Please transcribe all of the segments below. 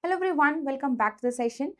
Hello everyone, welcome back to the session.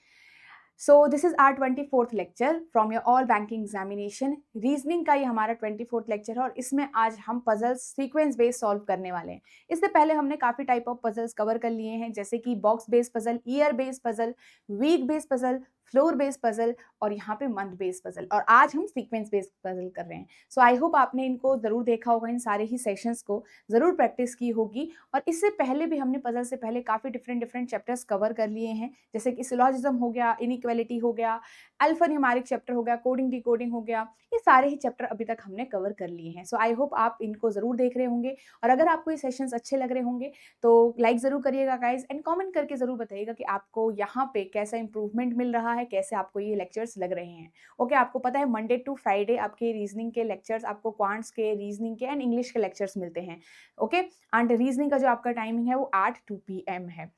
So this is our 24th lecture from your all banking examination. Reasoning का ये हमारा 24th lecture है और इसमें आज हम पजल्स सीक्वेंस बेस्ड सॉल्व करने वाले हैं. इससे पहले हमने काफी टाइप ऑफ पजल्स कवर कर लिए हैं, जैसे कि box based puzzle, year based puzzle, week based puzzle, floor based puzzle और यहाँ पे मंथ बेस्ड पजल, और आज हम सीक्वेंस बेस्ड पजल कर रहे हैं. सो आई होप आपने इनको जरूर देखा होगा, इन सारे ही सेशंस को जरूर प्रैक्टिस की होगी. और इससे पहले भी हमने पजल से पहले काफी डिफरेंट चैप्टर्स कवर कर लिए हैं, जैसे कि सिलोजिज्म हो गया, इनइक्वालिटी हो गया, अल्फा न्यूमेरिक चैप्टर हो गया, कोडिंग डिकोडिंग हो गया. ये सारे ही चैप्टर अभी तक हमने कवर कर लिए हैं. सो आई होप आप इनको जरूर देख रहे होंगे, और अगर आपको ये सेशंस अच्छे लग रहे होंगे तो लाइक जरूर करिएगा गाइज, एंड कमेंट करके जरूर बताइएगा कि आपको यहाँ पे कैसा इंप्रूवमेंट मिल रहा है, कैसे आपको ये लेक्चर्स लग रहे हैं. ओके, आपको पता है मंडे टू फ्राइडे आपके रीजनिंग के लेक्चर्स, आपको क्वांट्स के, रीजनिंग के एंड इंग्लिश के लेक्चर्स मिलते हैं. ओके, एंड रीजनिंग का जो आपका टाइमिंग है वो 8 to PM है.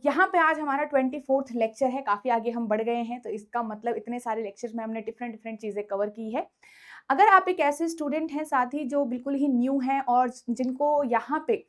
यहाँ पे आज हमारा 24th लेक्चर है. काफ़ी आगे हम बढ़ गए हैं, तो इसका मतलब इतने सारे लेक्चर्स में हमने डिफरेंट चीज़ें कवर की है. अगर आप एक ऐसे स्टूडेंट हैं साथ ही जो बिल्कुल ही न्यू हैं और जिनको यहाँ पे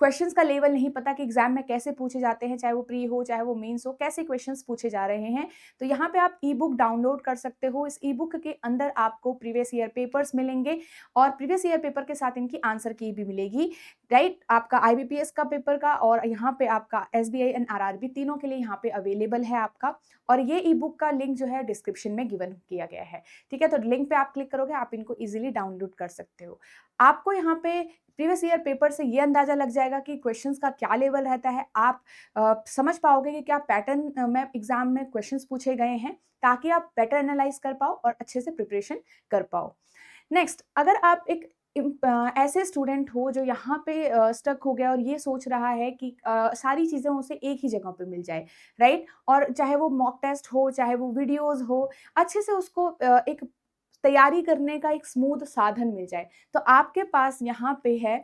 क्वेश्चंस का लेवल नहीं पता कि एग्जाम में कैसे पूछे जाते हैं, चाहे वो प्री हो चाहे वो मेंस हो, कैसे क्वेश्चंस पूछे जा रहे हैं, तो यहाँ पे आप ई बुक डाउनलोड कर सकते हो. इस ई बुक के अंदर आपको प्रीवियस ईयर पेपर्स मिलेंगे और प्रीवियस ईयर पेपर के साथ इनकी आंसर की भी मिलेगी. राइट, आपका IBPS का पेपर का और यहाँ पे आपका SBI एंड RRB तीनों के लिए यहाँ पे अवेलेबल है आपका. और ये ई बुक का लिंक जो है डिस्क्रिप्शन में गिवन किया गया है. ठीक है, तो लिंक पे आप क्लिक करोगे, आप इनको इजीली डाउनलोड कर सकते हो. आपको यहाँ पे प्रीवियस ईयर पेपर से ये अंदाजा लग जाएगा कि क्वेश्चंस का क्या लेवल रहता है. आप समझ पाओगे कि क्या पैटर्न में एग्जाम में क्वेश्चंस पूछे गए हैं, ताकि आप बेटर एनालाइज कर पाओ और अच्छे से प्रिपरेशन कर पाओ. नेक्स्ट, अगर आप एक ऐसे स्टूडेंट हो जो यहाँ पे स्टक हो गया और ये सोच रहा है कि सारी चीज़ें उसे एक ही जगह पे मिल जाए, राइट, और चाहे वो मॉक टेस्ट हो, चाहे वो वीडियोस हो, अच्छे से उसको एक तैयारी करने का एक स्मूथ साधन मिल जाए, तो आपके पास यहाँ पे है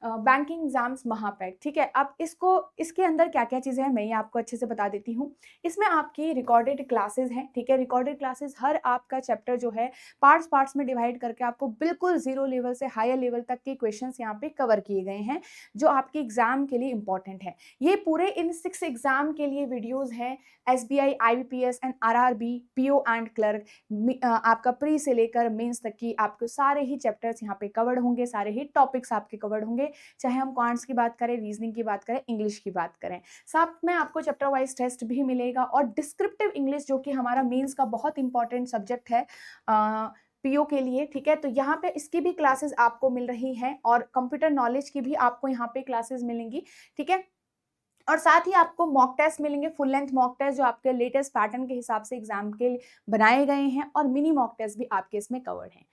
बैंकिंग एग्जाम्स महापैक. ठीक है, अब इसके अंदर क्या क्या चीज़ें हैं मैं ये आपको अच्छे से बता देती हूँ. इसमें आपकी रिकॉर्डेड क्लासेस हैं. ठीक है, रिकॉर्डेड क्लासेस हर आपका चैप्टर जो है पार्ट्स में डिवाइड करके आपको बिल्कुल जीरो लेवल से हायर लेवल तक के क्वेश्चंस यहाँ पे कवर किए गए हैं, जो आपके एग्जाम के लिए इंपॉर्टेंट है. ये पूरे इन 6 एग्जाम के लिए वीडियोज हैं. SBI, IBPS and RRB, PO and clerk, आपका प्री से लेकर मेंस तक की आपको सारे ही चैप्टर्स यहाँ पे कवर्ड होंगे, सारे ही टॉपिक्स आपके कवर्ड होंगे, चाहे हम क्वांट्स की बात करें, रीजनिंग की बात करें, इंग्लिश की बात करें. साथ में आपको चैप्टर वाइज टेस्ट भी मिलेगा और डिस्क्रिप्टिव इंग्लिश, जो कि हमारा मेंस का बहुत इंपॉर्टेंट सब्जेक्ट है PO के लिए. ठीक है, तो यहाँ पे इसकी भी क्लासेस आपको मिल रही हैं और कंप्यूटर नॉलेज की भी आपको यहाँ पे क्लासेस मिलेंगी. ठीक है, और साथ ही आपको मॉक टेस्ट मिलेंगे, फुल लेंथ मॉक टेस्ट जो आपके लेटेस्ट पैटर्न के हिसाब से एग्जाम के लिए बनाए गए हैं, और मिनी मॉक टेस्ट भी आपके इसमें कवर्ड हैं.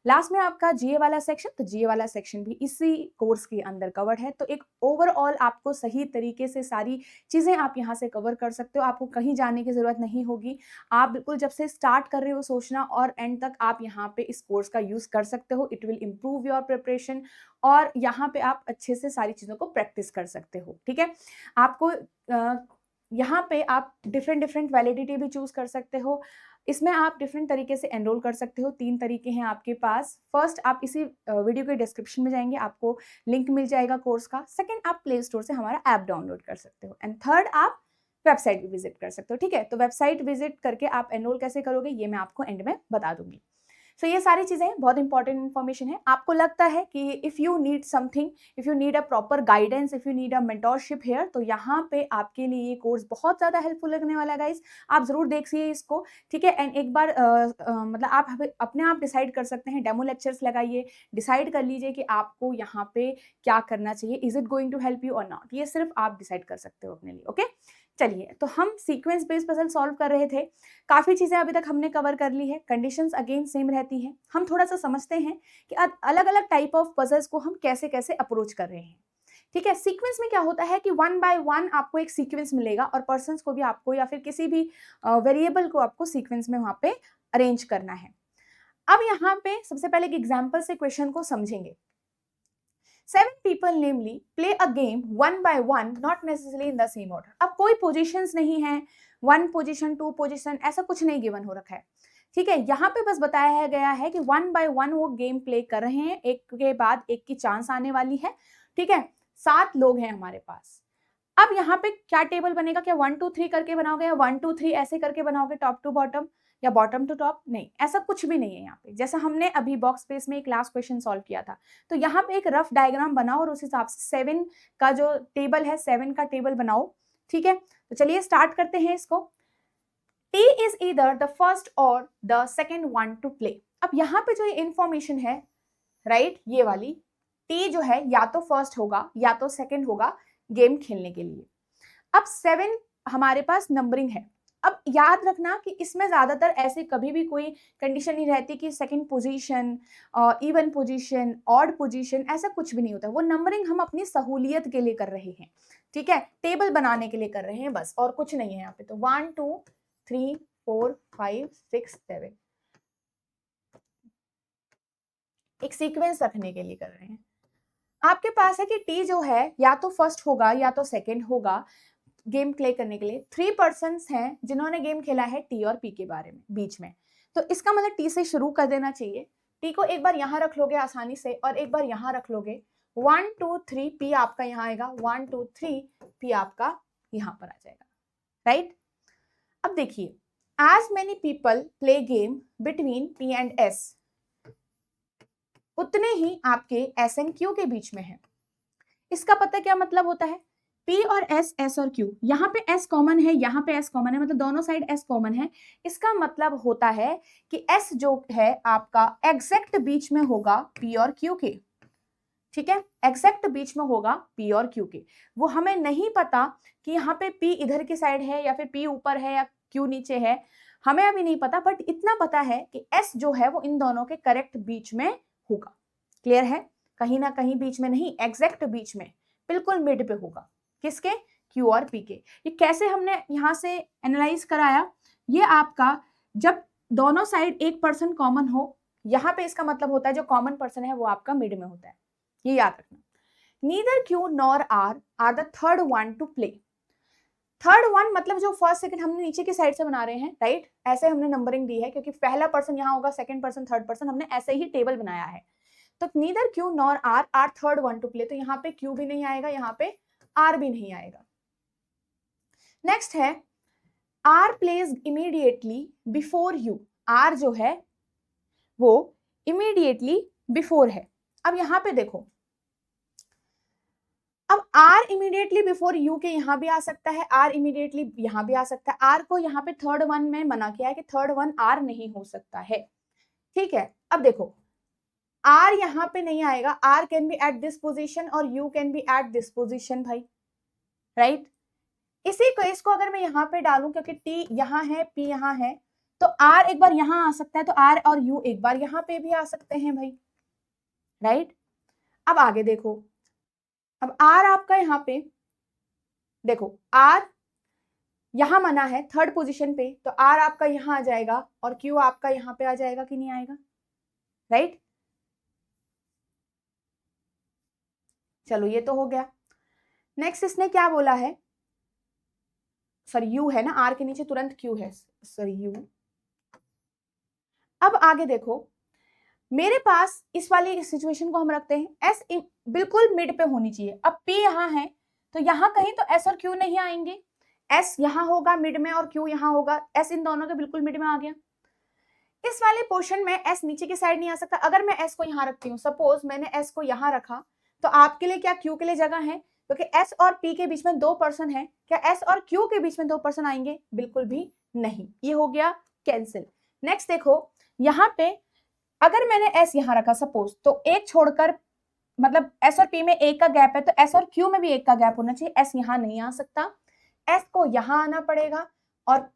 लास्ट में आपका GA वाला सेक्शन, तो GA वाला सेक्शन भी इसी कोर्स के अंदर कवर्ड है. तो एक ओवरऑल आपको सही तरीके से सारी चीज़ें आप यहाँ से कवर कर सकते हो. आपको कहीं जाने की ज़रूरत नहीं होगी. आप बिल्कुल जब से स्टार्ट कर रहे हो सोचना और एंड तक आप यहाँ पे इस कोर्स का यूज़ कर सकते हो. It will improve your preparation और यहाँ पे आप अच्छे से सारी चीज़ों को प्रैक्टिस कर सकते हो. ठीक है, आपको यहाँ पे आप डिफरेंट वैलिडिटी भी चूज कर सकते हो. इसमें आप डिफरेंट तरीके से एनरोल कर सकते हो. 3 तरीके हैं आपके पास. फर्स्ट, आप इसी वीडियो के डिस्क्रिप्शन में जाएंगे, आपको लिंक मिल जाएगा कोर्स का. सेकंड, आप प्ले स्टोर से हमारा ऐप डाउनलोड कर सकते हो. एंड थर्ड, आप वेबसाइट भी विजिट कर सकते हो. ठीक है, तो वेबसाइट विजिट करके आप एनरोल कैसे करोगे ये मैं आपको एंड में बता दूंगी. सो ये सारी चीज़ें बहुत इंपॉर्टेंट इन्फॉर्मेशन है. आपको लगता है कि if you need something, if you need a proper guidance, if you need a mentorship here, तो यहाँ पे आपके लिए ये कोर्स बहुत ज़्यादा हेल्पफुल लगने वाला है गाइस. आप ज़रूर देखिए इसको. ठीक है, एंड एक बार मतलब आप अपने आप डिसाइड कर सकते हैं. डेमो लेक्चर्स लगाइए, डिसाइड कर लीजिए कि आपको यहाँ पे क्या करना चाहिए. Is it going to help you और नॉट, ये सिर्फ आप डिसाइड कर सकते हो अपने लिए. ओके, चलिए, तो हम सीक्वेंस बेस्ड पजल सॉल्व कर रहे थे. काफ़ी चीज़ें अभी तक हमने कवर कर ली है. कंडीशंस अगेन सेम रहती हैं. हम थोड़ा सा समझते हैं कि अलग अलग टाइप ऑफ पजल्स को हम कैसे कैसे अप्रोच कर रहे हैं. ठीक है, सीक्वेंस में क्या होता है कि 1 बाय 1 आपको एक सीक्वेंस मिलेगा और पर्सन्स को भी आपको या फिर किसी भी वेरिएबल को आपको सीक्वेंस में वहाँ पे अरेंज करना है. अब यहाँ पे सबसे पहले एक एग्जाम्पल से क्वेश्चन को समझेंगे. 7 people namely play a game 1 by 1 not necessarily in the same order. अब कोई पोजीशंस नहीं है, 1 पोजीशन 2 पोजीशन ऐसा कुछ नहीं गिवन हो रखा है. ठीक है, यहाँ पे बस बताया गया है कि 1 by 1 वो गेम प्ले कर रहे हैं, एक के बाद एक की चांस आने वाली है. ठीक है, 7 लोग हैं हमारे पास. अब यहाँ पे क्या टेबल बनेगा, क्या 1 2 3 करके बनाओगे या 1 2 3 ऐसे करके बनाओगे टॉप टू बॉटम या बॉटम टू टॉप? नहीं, ऐसा कुछ भी नहीं है यहाँ पे। जैसा हमने अभी बॉक्स स्पेस में एक लास्ट क्वेश्चन सॉल्व किया था, तो यहाँ पे एक रफ डायग्राम बनाओ और उस हिसाब से 7 का जो टेबल है 7 का टेबल बनाओ। ठीक है, तो चलिए स्टार्ट करते हैं इसको। T is either the first or the second one to play। अब यहाँ पे जो ये इंफॉर्मेशन है राइट, ये वाली T जो है या तो फर्स्ट होगा या तो सेकंड होगा गेम खेलने के लिए। अब 7 हमारे पास नंबरिंग है। अब याद रखना कि इसमें ज्यादातर ऐसे कभी भी कोई कंडीशन नहीं रहती कि second position, even position, odd position, ऐसा कुछ भी नहीं होता। वो नंबरिंग हम अपनी सहूलियत के लिए कर रहे हैं, ठीक है, टेबल बनाने के लिए कर रहे हैं बस, और कुछ नहीं है यहाँ पे। तो 1 2 3 4 5 6 7 एक सीक्वेंस रखने के लिए कर रहे हैं। आपके पास है कि टी जो है या तो फर्स्ट होगा या तो सेकंड होगा गेम प्ले करने के लिए। 3 पर्सन्स हैं जिन्होंने गेम खेला है टी और पी के बारे में बीच में, तो इसका मतलब टी से शुरू कर देना चाहिए। टी को एक बार यहाँ रख लोगे आसानी से और एक बार यहाँ रख लोगे। 1 2 3 पी आपका यहाँ आएगा, 1 2 3 पी आपका यहाँ पर आ जाएगा, राइट। अब देखिए, as many people play game between P and S, उतने ही आपके एस एंड क्यू के बीच में है। इसका पता क्या मतलब होता है, P और S, S और Q, यहाँ पे S कॉमन है, यहाँ पे S कॉमन है, मतलब दोनों साइड S कॉमन है। इसका मतलब होता है कि S जो है आपका एग्जैक्ट बीच में होगा P और Q के, ठीक है, एग्जैक्ट बीच में होगा P और Q के। वो हमें नहीं पता कि यहाँ पे P इधर की साइड है या फिर P ऊपर है या Q नीचे है, हमें अभी नहीं पता, बट इतना पता है कि S जो है वो इन दोनों के करेक्ट बीच में होगा। क्लियर है, कहीं ना कहीं बीच में नहीं, एग्जैक्ट बीच में, बिल्कुल मिड पे होगा। किसके, Q और P के। ये कैसे हमने यहां से एनालाइज कराया, ये आपका जब दोनों साइड एक पर्सन कॉमन हो, यहाँ पे इसका मतलब होता है जो कॉमन पर्सन है वो आपका मिड में होता है, ये याद रखना। Neither Q nor R are the third one to play. Third one मतलब जो फर्स्ट सेकंड हमने नीचे की साइड से बना रहे हैं, राइट, ऐसे हमने नंबरिंग दी है क्योंकि पहला पर्सन यहाँ होगा, सेकंड पर्सन, थर्ड पर्सन, हमने ऐसे ही टेबल बनाया है। तो neither Q nor R are third one to play, तो यहाँ पे Q भी नहीं आएगा, यहाँ पे R भी नहीं आएगा। नेक्स्ट है R plays immediately before you. R जो है वो इमीडिएटली बिफोर है। अब यहाँ पे देखो, अब R इमीडिएटली बिफोर यू के यहाँ भी आ सकता है, R इमीडिएटली यहाँ भी आ सकता है। R को यहाँ पे थर्ड वन में मना किया है कि थर्ड वन R नहीं हो सकता है, ठीक है। अब देखो R यहाँ पे नहीं आएगा, R can be at this position और U can be at this position भाई, राइट। इसी को इसको अगर मैं यहाँ पे डालूं, क्योंकि T यहाँ है, P यहाँ है, तो R एक बार यहाँ आ सकता है, तो R और U एक बार यहाँ पे भी आ सकते हैं भाई, राइट। अब आगे देखो, अब R आपका यहाँ पे देखो, R यहाँ मना है थर्ड पोजीशन पे, तो R आपका यहाँ आ जाएगा और Q आपका यहाँ पे आ जाएगा कि नहीं आएगा, राइट। चलो ये तो हो गया। नेक्स्ट इसने क्या बोला है, सॉरी U है ना, R के नीचे तुरंत Q है, सॉरी U। अब आगे देखो, मेरे पास इस वाली सिचुएशन को हम रखते हैं, S बिल्कुल मिड पे होनी चाहिए। अब P यहाँ है तो यहाँ कहीं तो S और Q नहीं आएंगे, S यहाँ होगा मिड में और Q यहाँ होगा, S इन दोनों के बिल्कुल मिड में आ गया। इस वाले पोर्शन में S नीचे की साइड नहीं आ सकता। अगर मैं S को यहाँ रखती हूँ, सपोज मैंने S को यहाँ रखा, तो आपके लिए क्या Q के लिए जगह है, क्योंकि S और P के बीच में 2 पर्सन है, क्या S और Q के बीच में 2 पर्सन आएंगे, बिल्कुल भी नहीं, ये हो गया कैंसिल। नेक्स्ट देखो, यहाँ पे अगर मैंने S यहाँ रखा सपोज, तो एक छोड़कर, मतलब S और P में एक का गैप है, तो S और Q में भी एक का गैप होना चाहिए, S यहाँ नहीं आ सकता, S को यहाँ आना पड़ेगा और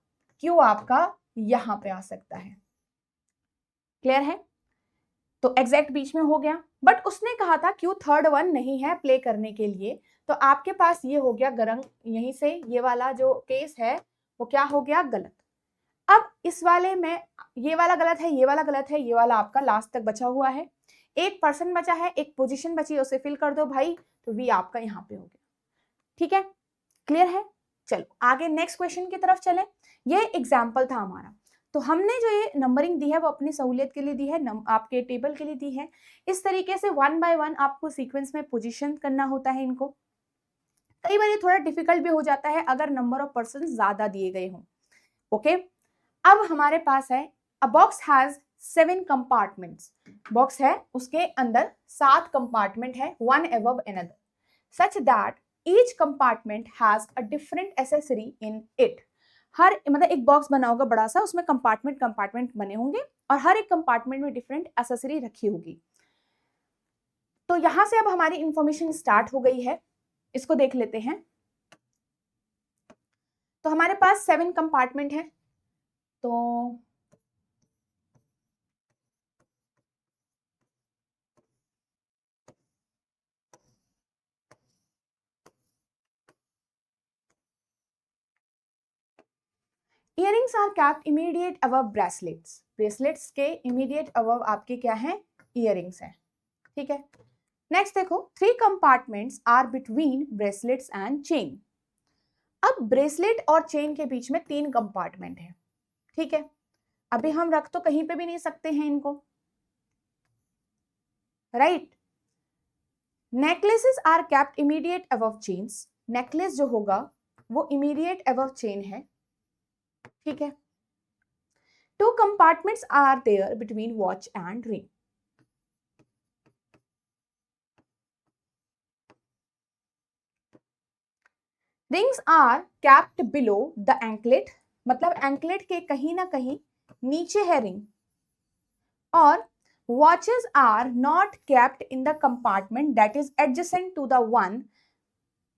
Q आपका यहाँ पे आ सकता है। क्लियर है, तो एग्जैक्ट बीच में हो गया। बट उसने कहा था Q थर्ड वन नहीं है प्ले करने के लिए, तो आपके पास ये हो गया गरंग, यहीं से ये वाला जो केस है वो क्या हो गया, गलत। अब इस वाले में ये वाला गलत है, ये वाला गलत है, ये वाला आपका लास्ट तक बचा हुआ है। एक पर्सन बचा है, एक पोजीशन बची है, उसे फिल कर दो भाई, तो वी आपका यहाँ पे हो गया, ठीक है, क्लियर है। चलो आगे नेक्स्ट क्वेश्चन की तरफ चले। ये एग्जाम्पल था हमारा, तो हमने जो ये नंबरिंग दी है वो अपनी सहूलियत के लिए दी है, आपके टेबल के लिए दी है। इस तरीके से 1 बाय 1 आपको सीक्वेंस में पोजीशन करना होता है इनको। कई बार ये थोड़ा डिफिकल्ट भी हो जाता है अगर नंबर ऑफ पर्सन ज्यादा दिए गए हों। ओके, अब हमारे पास है a box has 7 compartments. Box है, उसके अंदर 7 कंपार्टमेंट है, one above another, such that each compartment has a different accessory in it. हर मतलब एक बॉक्स बना होगा बड़ा सा, उसमें कंपार्टमेंट कंपार्टमेंट बने होंगे और हर एक कंपार्टमेंट में डिफरेंट एसेसरी रखी होगी। तो यहां से अब हमारी इंफॉर्मेशन स्टार्ट हो गई है, इसको देख लेते हैं। तो हमारे पास 7 कंपार्टमेंट है, तो earrings are kept immediate above bracelets. Bracelets के इमीडिएट अबव आपके क्या है, इयरिंग्स है। ठीक है, नेक्स्ट देखो, 3 compartments are between bracelets and chain. अब ब्रेसलेट और चेन के बीच में 3 कंपार्टमेंट है। ठीक है, अभी हम रख तो कहीं पे भी नहीं सकते हैं इनको, right. Necklaces are kept immediate above chains. Necklace जो होगा वो इमीडिएट अबव चेन है। ठीक है, 2 compartments are there between watch and ring. Rings are kept below the anklet, मतलब एंकलेट के कहीं ना कहीं नीचे है रिंग। और watches are not kept in the compartment that is adjacent to the one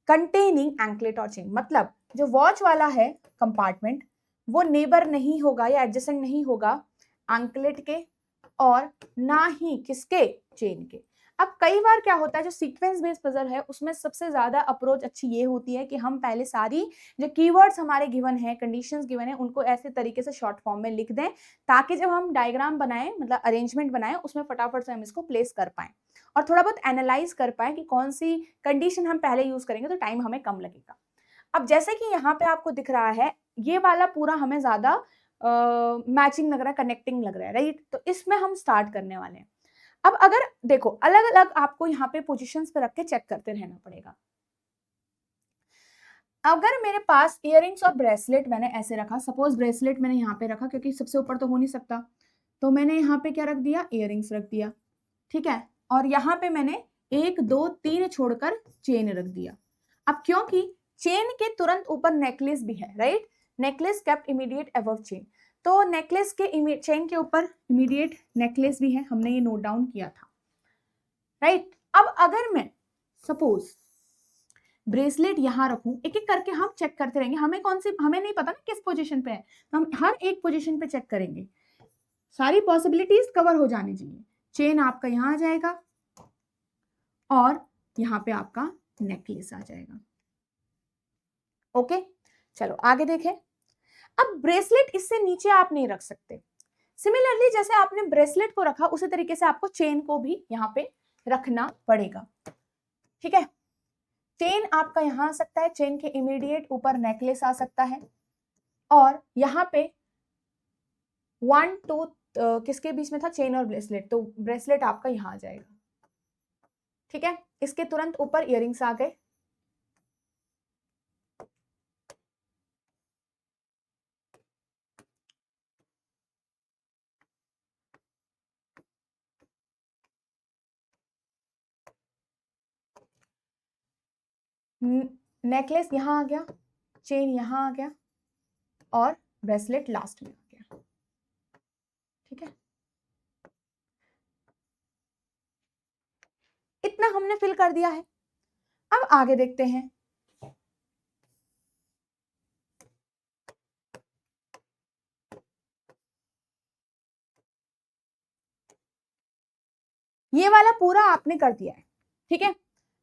containing anklet और चेन। मतलब जो वॉच वाला है कंपार्टमेंट वो नेबर नहीं होगा या एडजेसेंट नहीं होगा एंकलेट के और ना ही किसके, चेन के। अब कई बार क्या होता है, जो सीक्वेंस बेस्ड पजल है उसमें सबसे ज्यादा अप्रोच अच्छी ये होती है कि हम पहले सारी जो कीवर्ड्स हमारे गिवन है, कंडीशंस गिवन है, उनको ऐसे तरीके से शॉर्ट फॉर्म में लिख दें ताकि जब हम डायग्राम बनाएं, मतलब अरेंजमेंट बनाएं, उसमें फटाफट से हम इसको प्लेस कर पाएं और थोड़ा बहुत एनालाइज कर पाएं कि कौन सी कंडीशन हम पहले यूज करेंगे तो टाइम हमें कम लगेगा। अब जैसे कि यहाँ पे आपको दिख रहा है, ये वाला पूरा हमें ज्यादा मैचिंग लग रहा है, कनेक्टिंग लग रहा है, राइट। तो इसमें हम स्टार्ट करने वाले हैं। अब अगर देखो अलग अलग आपको यहाँ पे पोजीशंस पे रख के चेक करते रहना पड़ेगा। अगर मेरे पास इयररिंग्स और ब्रेसलेट मैंने ऐसे रखा, सपोज ब्रेसलेट मैंने यहाँ पे रखा क्योंकि सबसे ऊपर तो हो नहीं सकता, तो मैंने यहाँ पे क्या रख दिया, इयररिंग्स रख दिया। ठीक है, और यहाँ पे मैंने 1 2 3 छोड़कर चेन रख दिया। अब क्योंकि चेन के तुरंत ऊपर नेकलेस भी है, right, necklace kept immediate above chain, तो नेकलेस के चेन के ऊपर इमीडिएट नेकलेस भी है, हमने ये नोट डाउन किया था, राइट। अब अगर मैं सपोज ब्रेसलेट यहां रखूं, एक एक करके हम चेक करते रहेंगे, हमें कौन सी, हमें नहीं पता ना किस पोजीशन पे है, तो हम हर एक पोजीशन पे चेक करेंगे, सारी पॉसिबिलिटीज कवर हो जानी चाहिए। चेन आपका यहां आ जाएगा और यहाँ पे आपका नेकलेस आ जाएगा। ओके, चलो आगे देखें। अब ब्रेसलेट इससे नीचे आप नहीं रख सकते। सिमिलरली जैसे आपने ब्रेसलेट को रखा उसी तरीके से आपको चेन को भी यहाँ पे रखना पड़ेगा। ठीक है, चेन आपका यहां आ सकता है, चेन के इमीडिएट ऊपर नेकलेस आ सकता है और यहाँ पे 1 2 किसके बीच में था, चेन और ब्रेसलेट, तो ब्रेसलेट आपका यहां आ जाएगा। ठीक है, इसके तुरंत ऊपर इयररिंग्स आ गए। नेकलेस यहां आ गया, चेन यहां आ गया और ब्रेसलेट लास्ट में आ गया। ठीक है, इतना हमने फिल कर दिया है। अब आगे देखते हैं। ये वाला पूरा आपने कर दिया है। ठीक है,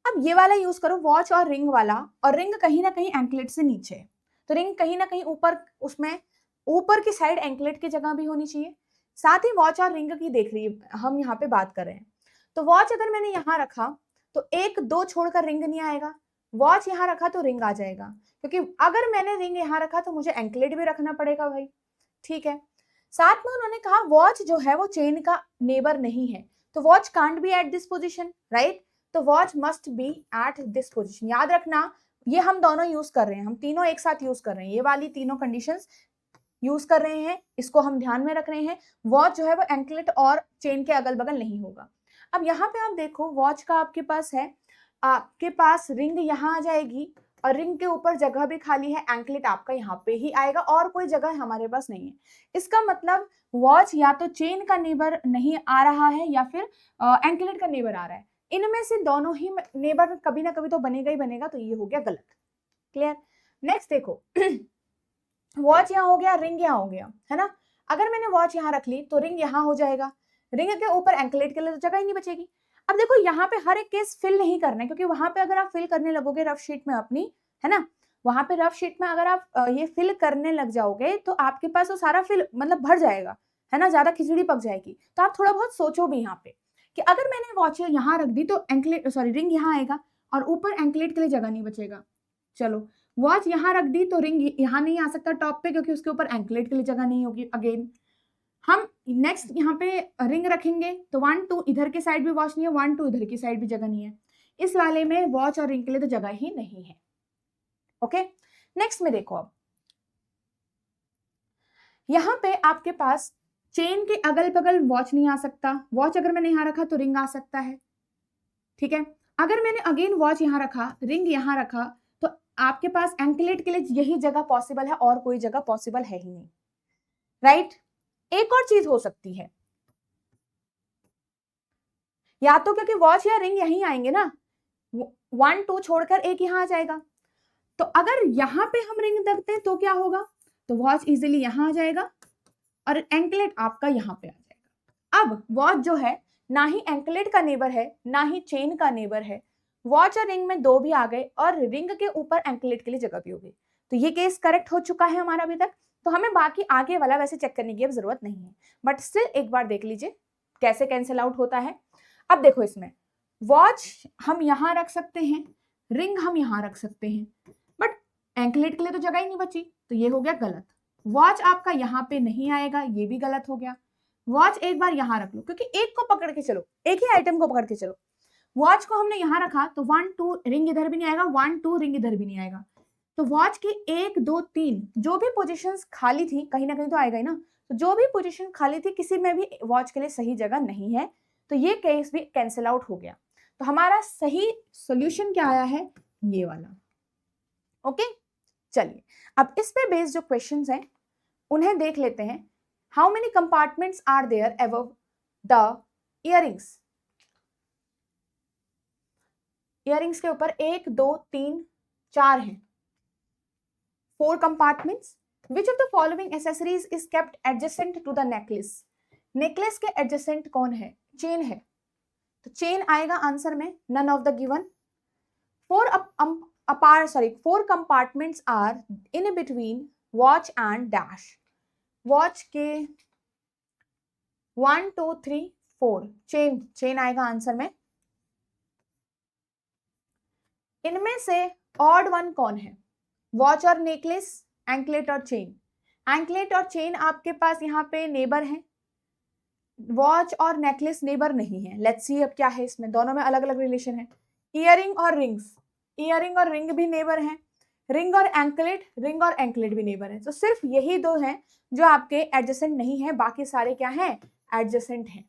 अब ये वाला यूज करो, वॉच और रिंग वाला, और रिंग कहीं ना कहीं एंकलेट से नीचे है, तो रिंग कहीं ना कहीं ऊपर, उसमें ऊपर की साइड एंकलेट की जगह भी होनी चाहिए। साथ ही वॉच और रिंग की देख रही है हम यहाँ पे बात कर रहे हैं, तो वॉच अगर मैंने यहाँ रखा तो 1 2 छोड़कर रिंग नहीं आएगा, वॉच यहाँ रखा तो रिंग आ जाएगा, क्योंकि अगर मैंने रिंग यहाँ रखा तो मुझे एंकलेट भी रखना पड़ेगा भाई। ठीक है, साथ में उन्होंने कहा वॉच जो है वो चेन का नेबर नहीं है, तो watch can't be at this position, right, तो watch must be at this position. याद रखना ये हम दोनों यूज कर रहे हैं, हम तीनों एक साथ यूज कर रहे हैं, ये वाली तीनों कंडीशंस यूज कर रहे हैं, इसको हम ध्यान में रख रहे हैं। वॉच जो है वो एंकलेट और चेन के अगल बगल नहीं होगा। अब यहाँ पे आप देखो, वॉच का आपके पास है, आपके पास रिंग यहाँ आ जाएगी और रिंग के ऊपर जगह भी खाली है, एंकलेट आपका यहाँ पे ही आएगा और कोई जगह हमारे पास नहीं है। इसका मतलब वॉच या तो चेन का नेबर नहीं आ रहा है या फिर एंकलेट का नेबर आ रहा है, इनमें से दोनों ही नेबर कभी ना कभी तो बनेगा ही बनेगा, तो ये हो गया गलत। क्लियर। नेक्स्ट देखो, वॉच यहाँ हो गया, रिंग यहाँ हो गया, है ना। अगर मैंने वॉच यहाँ रख ली तो रिंग यहाँ हो जाएगा, रिंग के ऊपर एंकलेट के लिए तो जगह ही नहीं बचेगी। अब देखो यहाँ पे हर एक केस फिल नहीं करना है, क्योंकि वहां पे अगर आप फिल करने लगोगे रफ शीट में अपनी, है ना, वहां पे रफ शीट में अगर आप ये फिल करने लग जाओगे तो आपके पास वो सारा फिल मतलब भर जाएगा, है ना, ज्यादा खिचड़ी पक जाएगी। तो आप थोड़ा बहुत सोचो भी यहाँ पे कि अगर मैंने वॉच यहाँ रख दी तो एंकलेट सॉरी रिंग यहाँ आएगा और ऊपर एंकलेट के लिए जगह नहीं बचेगा। चलो, वॉच यहाँ रख दी तो रिंग यहाँ नहीं आ सकता टॉप पे, क्योंकि उसके ऊपर एंकलेट के लिए जगह नहीं होगी। अगेन हम नेक्स्ट यहाँ पे रिंग रखेंगे तो 1 2 इधर की साइड भी वॉच नहीं है, 1 2 इधर की साइड भी जगह नहीं है, इस वाले में वॉच और रिंग के लिए तो जगह ही नहीं है। ओके, नेक्स्ट में देखो, अब यहाँ पे आपके पास चेन के अगल बगल वॉच नहीं आ सकता, वॉच अगर मैंने यहाँ रखा तो रिंग आ सकता है, ठीक है। अगर मैंने अगेन वॉच यहाँ रखा, रिंग यहाँ रखा, तो आपके पास एंकलेट के लिए यही जगह पॉसिबल है और कोई जगह पॉसिबल है ही नहीं, राइट। एक और चीज हो सकती है, या तो क्योंकि वॉच या रिंग यहीं आएंगे ना, 1 2 छोड़कर एक यहाँ आ जाएगा, तो अगर यहाँ पे हम रिंग रखते हैं तो क्या होगा, तो वॉच इजीली यहाँ आ जाएगा और एंकलेट आपका यहाँ पे आ जाएगा। अब वॉच जो है ना ही एंकलेट का नेबर है ना ही चेन का नेबर है, वॉच और रिंग में दो भी आ गए और रिंग के ऊपर एंकलेट के लिए जगह भी हो गई, तो ये केस करेक्ट हो चुका है हमारा अभी तक। तो हमें बाकी आगे वाला वैसे चेक करने की अब जरूरत नहीं है, बट स्टिल एक बार देख लीजिए कैसे कैंसिल आउट होता है। अब देखो, इसमें वॉच हम यहाँ रख सकते हैं, रिंग हम यहाँ रख सकते हैं, बट एंकलेट के लिए तो जगह ही नहीं बची, तो ये हो गया गलत। वॉच आपका यहाँ पे नहीं आएगा, ये भी गलत हो गया। वॉच एक बार यहाँ रख लो, क्योंकि एक को पकड़ के चलो, एक ही आइटम को पकड़ के चलो। वॉच को हमने यहाँ रखा तो 1 2 रिंग इधर भी नहीं आएगा, 1 2 रिंग इधर भी नहीं आएगा, तो वॉच की 1 2 3 जो भी पोजीशंस खाली थी, कहीं ना कहीं तो आएगा ही ना, तो जो भी पोजीशन खाली थी किसी में भी वॉच के लिए सही जगह नहीं है, तो ये केस भी कैंसिल आउट हो गया। तो हमारा सही सॉल्यूशन क्या आया है, ये वाला। ओके, चलिए अब इस पे बेस्ड जो क्वेश्चंस हैं उन्हें देख लेते हैं। How many compartments are there above the earrings. Earrings के ऊपर 1 2 3 4 हैं, 4 compartments. Which of the following accessories is kept adjacent to the necklace. Necklace के एडजेसेंट कौन है, चेन है, तो चेन आएगा आंसर में, none of the given. 4 compartments are in between watch and dash. Watch के 1 2 3 4 चेन आएगा आंसर में। इनमें से ऑड वन कौन है, वॉच और नेकलेस, एंकलेट और चेन। एंकलेट और चेन आपके पास यहाँ पे नेबर है, वॉच और नेकलेस नेबर नहीं है। लेट्स सी अब क्या है इसमें, दोनों में अलग अलग रिलेशन है। इयरिंग और रिंग्स, इयरिंग और रिंग भी नेबर है, रिंग और एंकलेट भी नेबर है। तो सिर्फ यही दो हैं जो आपके एडजेसेंट नहीं है, बाकी सारे क्या हैं, एडजेसेंट हैं,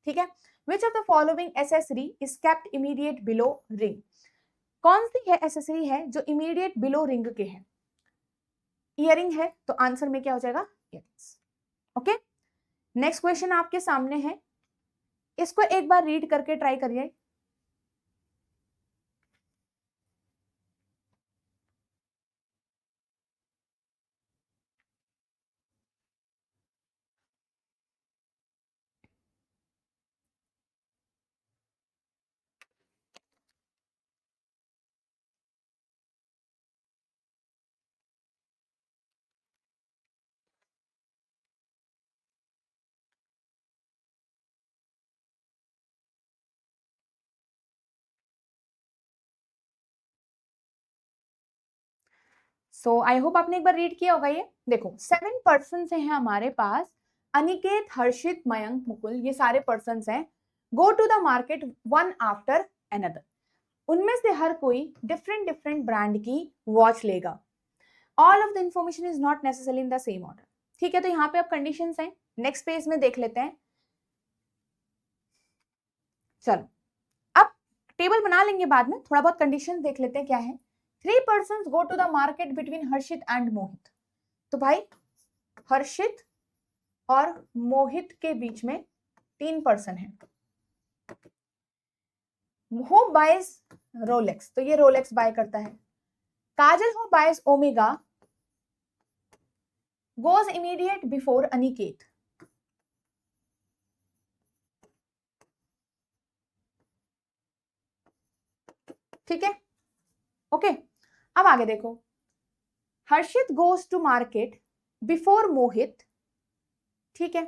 ठीक है। विच of the following accessory is kept immediate below ring. कौन सी है एसेसरी है जो इमीडिएट बिलो रिंग के है, इयरिंग है, तो आंसर में क्या हो जाएगा, इयरिंग्स। ओके, नेक्स्ट क्वेश्चन आपके सामने है, इसको एक बार रीड करके ट्राई करिए। सो आई होप आपने एक बार रीड किया होगा। ये देखो 7 पर्सन हैं हमारे पास, अनिकेत, हर्षित, मयंक, मुकुल, ये सारे पर्सन हैं। Go to the market one after another. उनमें से हर कोई डिफरेंट डिफरेंट ब्रांड की वॉच लेगा। All of the information is not necessary in the same order. ठीक है, तो यहाँ पे अब कंडीशंस हैं, नेक्स्ट पेज में देख लेते हैं। चलो अब टेबल बना लेंगे बाद में, थोड़ा बहुत कंडीशन देख लेते हैं क्या है। 3 persons go to the market between Harshit and Mohit. तो भाई हर्षित और मोहित के बीच में 3 पर्सन है। हु बाइज रोलेक्स, तो ये रोलेक्स बाय करता है। Kajal who buys Omega goes immediate before Aniket. ठीक है, ओके। अब आगे देखो, Harshit goes to market before Mohit. ठीक है,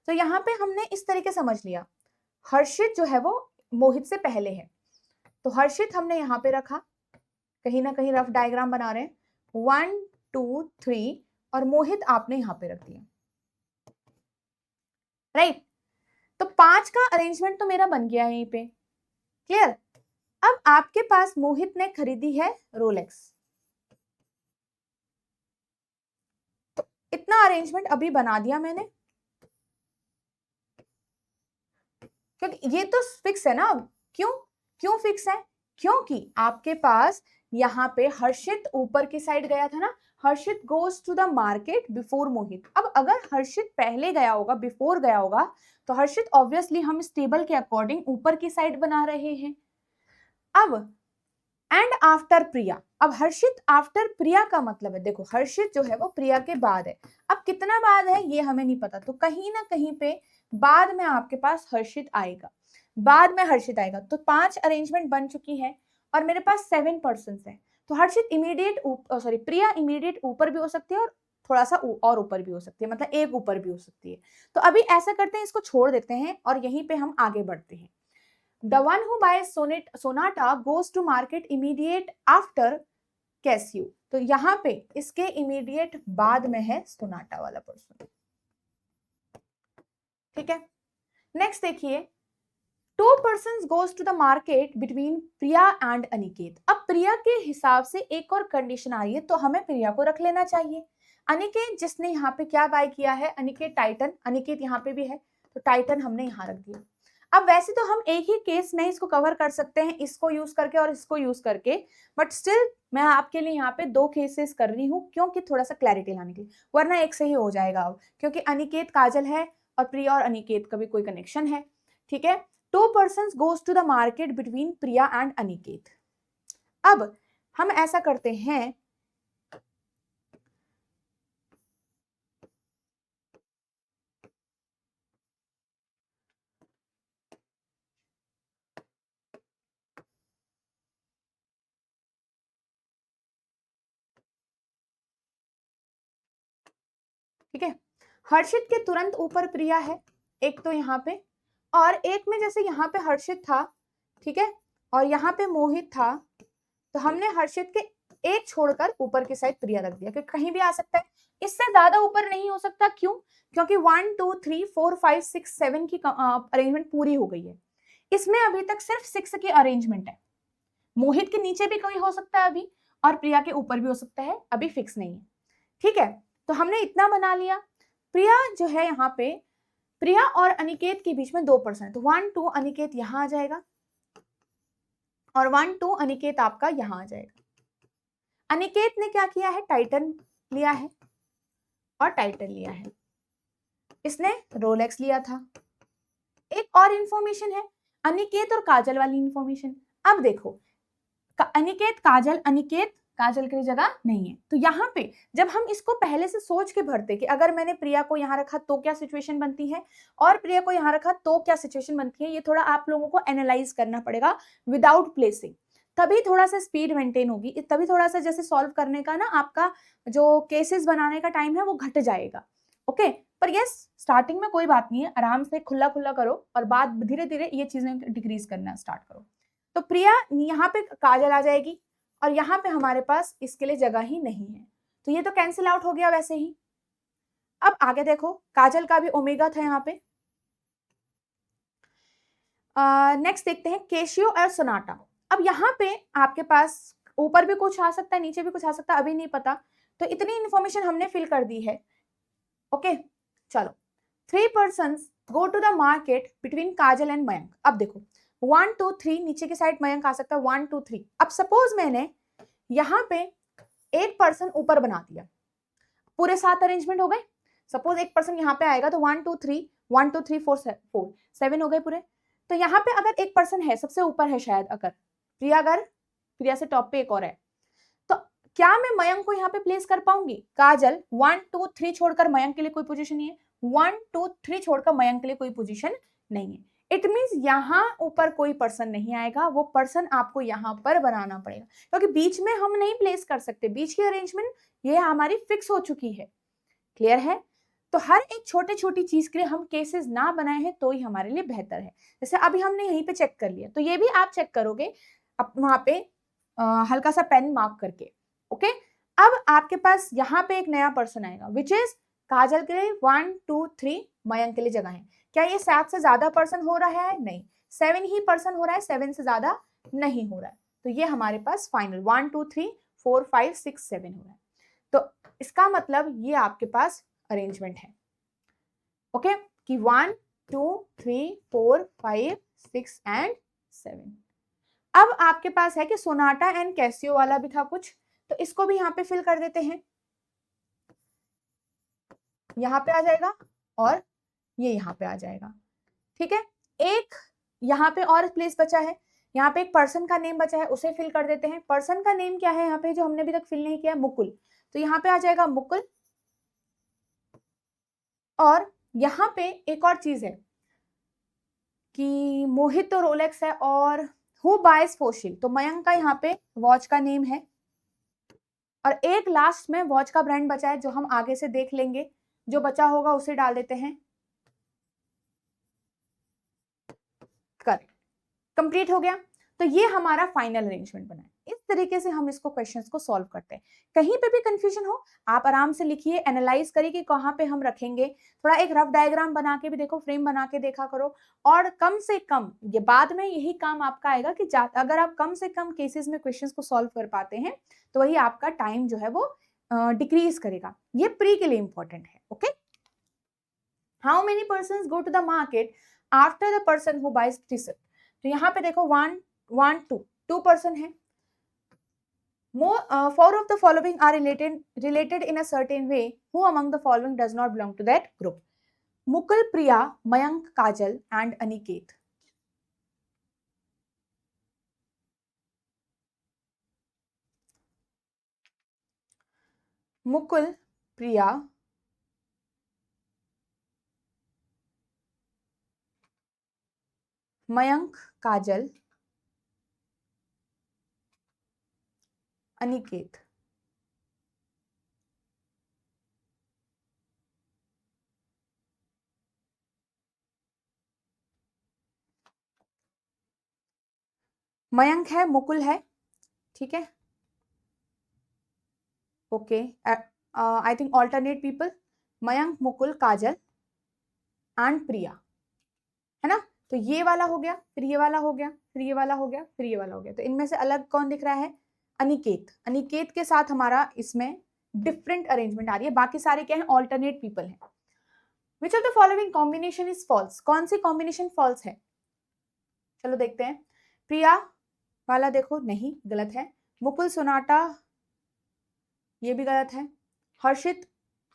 तो यहां पे हमने इस तरीके समझ लिया, हर्षित जो है वो मोहित से पहले है, तो हर्षित हमने यहां पे रखा, कहीं ना कहीं रफ डायग्राम बना रहे हैं, 1 2 3, और मोहित आपने यहां पे रख दिया, राइट। तो 5 का अरेंजमेंट तो मेरा बन गया है यहीं पे, क्लियर। अब आपके पास मोहित ने खरीदी है रोलेक्स, तो इतना अरेंजमेंट अभी बना दिया मैंने, क्योंकि ये तो फिक्स है ना अब। क्यों क्यों फिक्स है? क्योंकि आपके पास यहाँ पे हर्षित ऊपर की साइड गया था ना, Harshit goes to the market before Mohit. अब अगर हर्षित पहले गया होगा, बिफोर गया होगा, तो हर्षित ऑब्वियसली हम इस टेबल के अकॉर्डिंग ऊपर की साइड बना रहे हैं। अब एंड आफ्टर प्रिया, अब हर्षित आफ्टर प्रिया का मतलब है, देखो हर्षित जो है वो प्रिया के बाद है। अब कितना बाद है ये हमें नहीं पता, तो कहीं ना कहीं पे बाद में आपके पास हर्षित आएगा, बाद में हर्षित आएगा। तो 5 अरेंजमेंट बन चुकी है और मेरे पास 7 पर्सन्स है, तो हर्षित इमीडिएट सॉरी प्रिया इमीडिएट ऊपर भी हो सकती है और थोड़ा सा और ऊपर भी हो सकती है, मतलब एक ऊपर भी हो सकती है। तो अभी ऐसा करते हैं, इसको छोड़ देते हैं और यहीं पे हम आगे बढ़ते हैं। The one who buys Sonata goes to market immediate after Casio। तो यहाँ पे इसके इमीडिएट बाद में है सोनाटा वाला पर्सन। ठीक है, नेक्स्ट देखिए, 2 persons goes to the market between Priya and Aniket. अब प्रिया के हिसाब से एक और कंडीशन आ रही है, तो हमें प्रिया को रख लेना चाहिए। अनिकेत जिसने यहाँ पे क्या बाय किया है, अनिकेत टाइटन, अनिकेत यहाँ पे भी है, तो टाइटन हमने यहाँ रख दिया। अब वैसे तो हम एक ही केस में इसको कवर कर सकते हैं, इसको यूज करके और इसको यूज करके, बट स्टिल मैं आपके लिए यहाँ पे 2 केसेस कर रही हूँ, क्योंकि थोड़ा सा क्लैरिटी लाने के लिए, वरना एक से ही हो जाएगा अब, क्योंकि अनिकेत काजल है और प्रिया और अनिकेत का भी कोई कनेक्शन है। ठीक है, 2 persons goes to the market between Priya and Aniket. अब हम ऐसा करते हैं, ठीक है, हर्षित के तुरंत ऊपर प्रिया है, एक तो यहाँ पे, और एक में जैसे यहाँ पे हर्षित था, ठीक है, और यहाँ पे मोहित था, तो हमने हर्षित के एक छोड़कर ऊपर की साइड प्रिया रख दिया, क्योंकि कहीं भी आ सकता है, इससे ज्यादा ऊपर नहीं हो सकता। क्यों? क्योंकि 1 2 3 4 5 6 7 की अरेंजमेंट पूरी हो गई है, इसमें अभी तक सिर्फ 6 की अरेंजमेंट है। मोहित के नीचे भी कोई हो सकता है अभी, और प्रिया के ऊपर भी हो सकता है, अभी फिक्स नहीं है। ठीक है, तो हमने इतना बना लिया। प्रिया जो है यहाँ पे, प्रिया और अनिकेत के बीच में 2 पर्सन, तो 1 2 अनिकेत यहाँ आ जाएगा और 1 2 अनिकेत आपका यहाँ आ जाएगा। अनिकेत ने क्या किया है, टाइटन लिया है और टाइटन लिया है, इसने रोलेक्स लिया था। एक और इंफॉर्मेशन है, अनिकेत और काजल वाली इंफॉर्मेशन। अब देखो, अनिकेत काजल, अनिकेत काजल की जगह नहीं है, तो यहाँ पे जब हम इसको पहले से सोच के भरते कि अगर मैंने प्रिया को यहाँ रखा तो क्या सिचुएशन बनती है, और प्रिया को यहाँ रखा तो क्या सिचुएशन बनती है, ये थोड़ा आप लोगों को एनालाइज करना पड़ेगा विदाउट प्लेसिंग, तभी थोड़ा सा स्पीड मेंटेन होगी, तभी थोड़ा सा जैसे सॉल्व करने का ना आपका जो केसेस बनाने का टाइम है वो घट जाएगा। ओके, पर यस स्टार्टिंग में कोई बात नहीं है, आराम से खुला खुला करो और बाद धीरे धीरे ये चीजें डिक्रीज करना स्टार्ट करो। तो प्रिया यहाँ पे काजल आ जाएगी और यहाँ पे हमारे पास इसके लिए जगह ही नहीं है, तो ये तो कैंसिल आउट हो गया वैसे ही। अब आगे देखो, काजल का भी ओमेगा था यहाँ पे। नेक्स्ट देखते हैं केशियो और सोनाटा। अब यहाँ पे आपके पास ऊपर भी कुछ आ सकता है, नीचे भी कुछ आ सकता है, अभी नहीं पता, तो इतनी इन्फॉर्मेशन हमने फिल कर दी है। ओके चलो, 3 persons go to the market between Kajal and Mayank. अब देखो 1 2 3 नीचे की साइड मयंक आ सकता है 1 2 3। अब सपोज मैंने यहाँ पे एक पर्सन ऊपर बना दिया, पूरे 7 अरेंजमेंट हो गए। सपोज एक पर्सन यहाँ पे आएगा तो 1 2 3 1 2 3 4 7 हो गए पूरे। तो यहाँ पे अगर एक पर्सन है सबसे ऊपर है शायद, अगर प्रिया से टॉप पे एक और है, तो क्या मैं मयंक को यहाँ पे प्लेस कर पाऊंगी? काजल 1 2 3 छोड़कर मयंक के लिए कोई पोजीशन नहीं है, 1 2 3 छोड़कर मयंक के लिए कोई पोजीशन नहीं है। इट मींस यहाँ ऊपर कोई पर्सन नहीं आएगा, वो पर्सन आपको यहाँ पर बनाना पड़ेगा, क्योंकि बीच में हम नहीं प्लेस कर सकते, बीच की अरेंजमेंट ये हमारी फिक्स हो चुकी है। क्लियर है? तो हर एक छोटे छोटी चीज के लिए हम केसेस ना बनाए हैं तो ही हमारे लिए बेहतर है। जैसे अभी हमने यहीं पे चेक कर लिया, तो ये भी आप चेक करोगे वहां पे हल्का सा पेन मार्क करके। ओके, अब आपके पास यहाँ पे एक नया पर्सन आएगा विच इज काजल के लिए 1 2 3, मयंक के लिए जगह है। क्या ये 7 से ज्यादा पर्सन हो रहा है? नहीं, 7 ही पर्सन हो रहा है, 7 से ज्यादा नहीं हो रहा है। तो ये हमारे पास फाइनल 1 2 3 4 5 6 7 हो रहा है। तो इसका मतलब ये आपके पास अरेंजमेंट है। ओके कि 1 2 3 4 5 6 एंड 7। अब आपके पास है कि सोनाटा एंड कैसियो वाला भी था कुछ, तो इसको भी यहाँ पे फिल कर देते हैं। यहाँ पे आ जाएगा और ये यहाँ पे आ जाएगा। ठीक है, एक यहाँ पे और प्लेस बचा है, यहाँ पे एक पर्सन का नेम बचा है, उसे फिल कर देते हैं। पर्सन का नेम क्या है यहाँ पे जो हमने अभी तक फिल नहीं किया? मुकुल। तो यहाँ पे आ जाएगा मुकुल। और यहाँ पे एक और चीज है कि मोहित तो रोलेक्स है और हु बाइज फोशिल, तो मयंक का यहाँ पे वॉच का नेम है। और एक लास्ट में वॉच का ब्रांड बचा है जो हम आगे से देख लेंगे, जो बचा होगा उसे डाल देते हैं। करेक्ट, कंप्लीट हो गया। तो ये हमारा फाइनल अरेंजमेंट बना है। इस तरीके से हम इसको क्वेश्चंस को सॉल्व करते हैं। कहीं पे भी कंफ्यूजन हो आप आराम से लिखिए, एनालाइज करिए कि कहाँ पे हम रखेंगे। थोड़ा एक रफ डायग्राम बना के भी देखो, फ्रेम बना के देखा करो। और कम से कम ये बाद में यही काम आपका आएगा कि अगर आप कम से कम केसेस में क्वेश्चंस को सॉल्व कर पाते हैं तो वही आपका टाइम जो है वो डिक्रीज करेगा। ये प्री के लिए इंपॉर्टेंट है। Okay, how many person go to the market after the person who buys T-shirt. तो यहाँ पे देखो 1 1 2 2 पर्सन है। Four of the following are related in a certain way. Who among the following does not belong to that group? Mukul, Priya, Mayank, Kajal and Aniket. Mukul, Priya, Mayank, Kajal, Aniket. Mayank है, मुकुल है, ठीक है। Okay, I think alternate people, Mayank, Mukul, Kajal and Priya, है ना। तो ये वाला हो गया, फिर ये वाला हो गया, फिर ये वाला हो गया, फिर ये वाला हो गया। तो इनमें से अलग कौन दिख रहा है? अनिकेत। अनिकेत के साथ हमारा इसमें डिफरेंट अरेंजमेंट आ रही है, बाकी सारे क्या है? ऑल्टरनेट पीपल हैं। Which of the following combination is false? कौन सी कॉम्बिनेशन फॉल्स है? चलो देखते हैं। प्रिया वाला देखो, नहीं, गलत है। मुकुल सोनाटा, ये भी गलत है। हर्षित,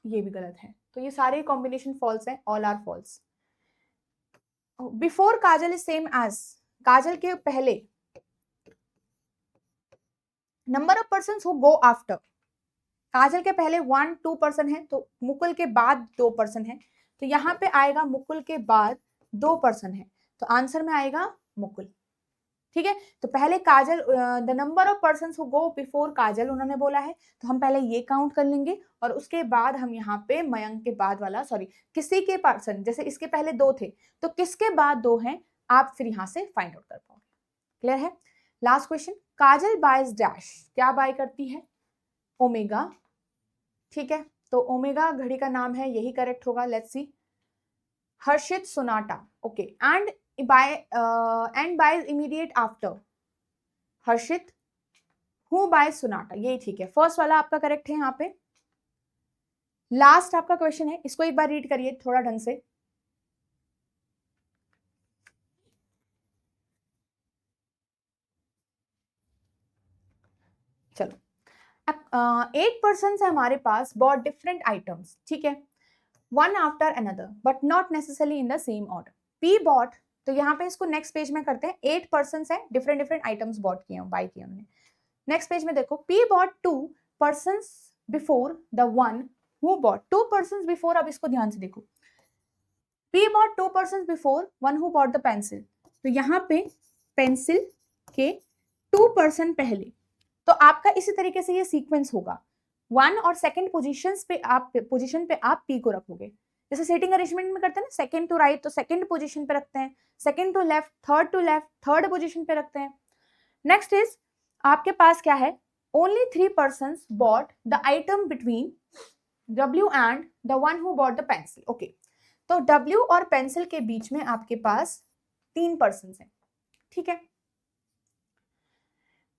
ये भी गलत है। तो ये सारे कॉम्बिनेशन फॉल्स है, all are false. Before Kajal is same as, Kajal के पहले number of person who go after, Kajal के पहले 1 2 पर्सन है, तो मुकुल के बाद 2 पर्सन है। तो यहाँ पे आएगा मुकुल के बाद 2 पर्सन है, तो आंसर में आएगा मुकुल। ठीक है, तो पहले Kajal, the number of person who go before Kajal उन्होंने बोला है, तो हम पहले ये काउंट कर लेंगे और उसके बाद हम यहाँ पे मयंक के बाद वाला, सॉरी किसी के पर्सन, जैसे इसके पहले 2 थे तो किसके बाद 2 हैं, आप फिर यहाँ से फाइंड आउट कर पाओगे। क्लियर है? लास्ट क्वेश्चन, काजल बाइज डैश, क्या बाय करती है? ओमेगा। ठीक है, तो ओमेगा घड़ी का नाम है, यही करेक्ट होगा। Let's see. Harshit Sonata, okay, and buys immediate after, Harshit, who buy Sonata, यही ठीक है, फर्स्ट वाला आपका करेक्ट है। यहाँ पे लास्ट आपका क्वेश्चन है, इसको एक बार रीड करिए थोड़ा ढंग से। चलो, 8 पर्सन है हमारे पास, बॉट डिफरेंट आइटम्स, ठीक है, one after another but not necessarily in the same order. P bought, तो यहाँ पे इसको नेक्स्ट पेज में करते हैं। 8 पर्सन है, डिफरेंट डिफरेंट आइटम्स बॉट किए, बाय किए हमने। नेक्स्ट पेज में देखो, P bought 2 person before the one who bought 2 person before. अब इसको ध्यान से देखो, P bought 2 person before one who bought the pencil, तो यहाँ पे पेंसिल के 2 पर्सन पहले, तो आपका इसी तरीके से ये सीक्वेंस होगा। 1 और सेकंड पोजीशन पे आप पी को रखोगे, जैसे सेटिंग अरेंजमेंट में करते हैं ना, सेकंड टू राइट तो सेकंड पोजीशन पे रखते हैं, second to left third position पे रखते हैं। नेक्स्ट इज, आपके पास क्या है, only 3 person bought the item between W and the one who bought the pencil. Okay, तो W और पेंसिल के बीच में आपके पास 3 पर्सन हैं, ठीक है।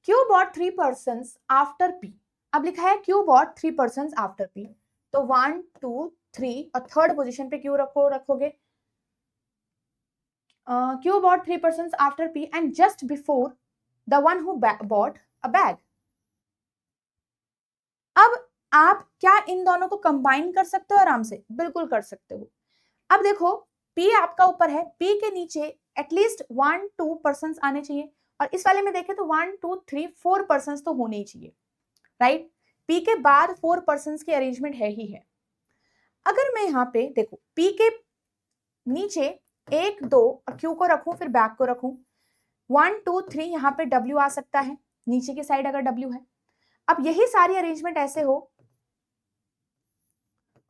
Q bought 3 persons after P, अब लिखा है Q bought 3 persons after P, तो 1 2 3 और थर्ड पोजीशन पे Q रखोगे। Q bought 3 persons after P and just before the one who bought a bag। अब आप क्या इन दोनों को कंबाइन कर सकते हो? आराम से, बिल्कुल कर सकते हो। अब देखो, P आपका ऊपर है, P के नीचे एटलीस्ट 1 2 पर्सन आने चाहिए, और इस वाले में देखें तो 1 2 3 4 पर्सन तो होने ही चाहिए, राइट। P के बाद 4 पर्सन की अरेंजमेंट है ही है। अगर मैं यहाँ पे देखो, P के नीचे 1 2 और Q को रखूं, फिर बैग को रखूं, 1 2 3 यहाँ पे W आ सकता है नीचे की साइड अगर W है। अब यही सारी अरेंजमेंट ऐसे हो